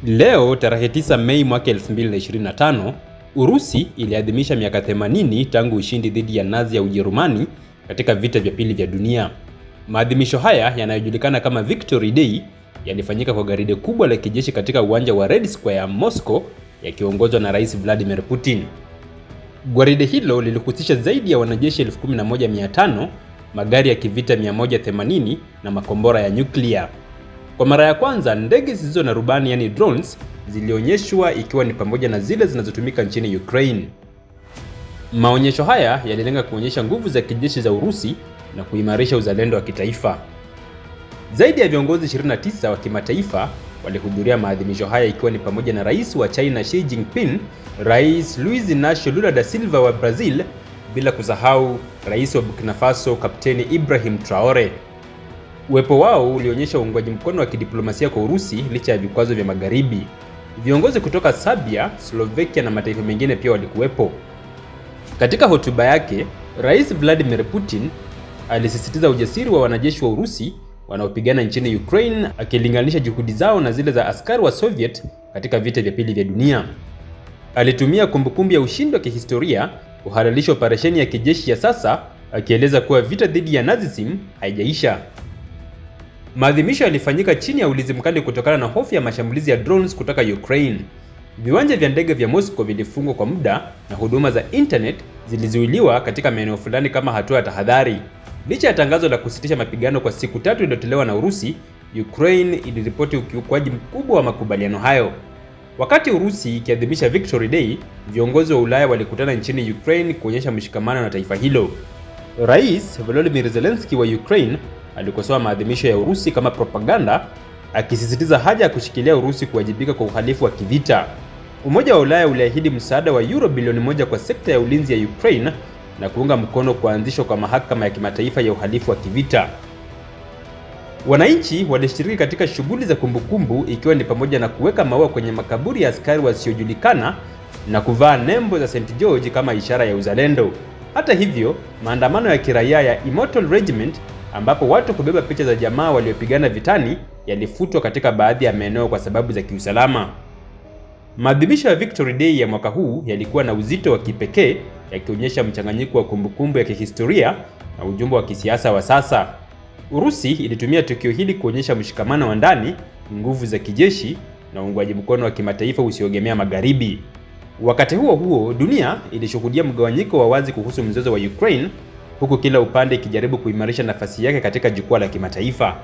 Leo tarehe 9 Mei mwaka 2025, Urusi iliadhimisha miaka 80 tangu ushindi dhidi ya Nazi ya Ujerumani katika vita vya pili vya dunia. Maadhimisho haya yanayojulikana kama Victory Day yalifanyika kwa gwaride kubwa la kijeshi katika uwanja wa Red Square Moscow, yakiongozwa na Rais Vladimir Putin. Gwaride hilo lilihusisha zaidi ya wanajeshi 11,500, magari ya kivita 180 na makombora ya nyuklia. Kwa mara ya kwanza, ndege zisizo na rubani yani drones zilionyeshwa, ikiwa ni pamoja na zile zinazotumika nchini Ukraine. Maonyesho haya yalilenga kuonyesha nguvu za kijeshi za Urusi na kuimarisha uzalendo wa kitaifa. Zaidi ya viongozi 29 wa kimataifa walihudhuria maadhimisho haya, ikiwa ni pamoja na Rais wa China Xi Jinping, Rais Luiz Inacio Lula da Silva wa Brazil, bila kusahau Rais wa Burkina Faso Kapteni Ibrahim Traore. Uwepo wao ulionyesha uungwaji mkono wa kidiplomasia kwa Urusi licha ya vikwazo vya Magharibi. Viongozi kutoka Serbia, Slovakia na mataifa mengine pia walikuwepo. Katika hotuba yake, Rais Vladimir Putin alisisitiza ujasiri wa wanajeshi wa Urusi wanaopigana nchini Ukraine, akilinganisha juhudi zao na zile za askari wa Soviet katika vita vya pili vya dunia. Alitumia kumbukumbu ya ushindi wa kihistoria kuhalalisha operesheni ya kijeshi ya sasa, akieleza kuwa vita dhidi ya Nazism haijaisha. Maadhimisho yalifanyika chini ya ulinzi mkali kutokana na hofu ya mashambulizi ya drones kutoka Ukraine. Viwanja vya ndege vya Moscow vilifungwa kwa muda na huduma za internet zilizuiliwa katika maeneo fulani kama hatua ya tahadhari. Licha ya tangazo la kusitisha mapigano kwa siku 3 lililotolewa na Urusi, Ukraine iliripoti ukiukwaji mkubwa wa makubaliano hayo. Wakati Urusi ikiadhimisha Victory Day, viongozi wa Ulaya walikutana nchini Ukraine kuonyesha mshikamano na taifa hilo. Rais Volodymyr Zelensky wa Ukraine alikosoa maadhimisho ya Urusi kama propaganda, akisisitiza haja ya kushikilia Urusi kuwajibika kwa uhalifu wa kivita. Umoja wa Ulaya uliahidi msaada wa euro bilioni 1 kwa sekta ya ulinzi ya Ukraine na kuunga mkono kuanzishwa kwa mahakama ya kimataifa ya uhalifu wa kivita. Wananchi walishiriki katika shughuli za kumbukumbu, ikiwa ni pamoja na kuweka maua kwenye makaburi ya askari wasiojulikana na kuvaa nembo za St. George kama ishara ya uzalendo. Hata hivyo, maandamano ya kiraia ya Immortal Regiment, ambapo watu kubeba picha za jamaa waliopigana vitani, yalifutwa katika baadhi ya maeneo kwa sababu za kiusalama. Maadhimisho ya Victory Day ya mwaka huu yalikuwa na uzito wa kipekee, yakionyesha mchanganyiko wa kumbukumbu ya kihistoria na ujumbe wa kisiasa wa sasa. Urusi ilitumia tukio hili kuonyesha mshikamano wa ndani, nguvu za kijeshi na uungwaji mkono wa kimataifa usioegemea Magharibi. Wakati huo huo, dunia ilishuhudia mgawanyiko wa wazi kuhusu mzozo wa Ukraine, huku kila upande ikijaribu kuimarisha nafasi yake katika jukwaa la kimataifa.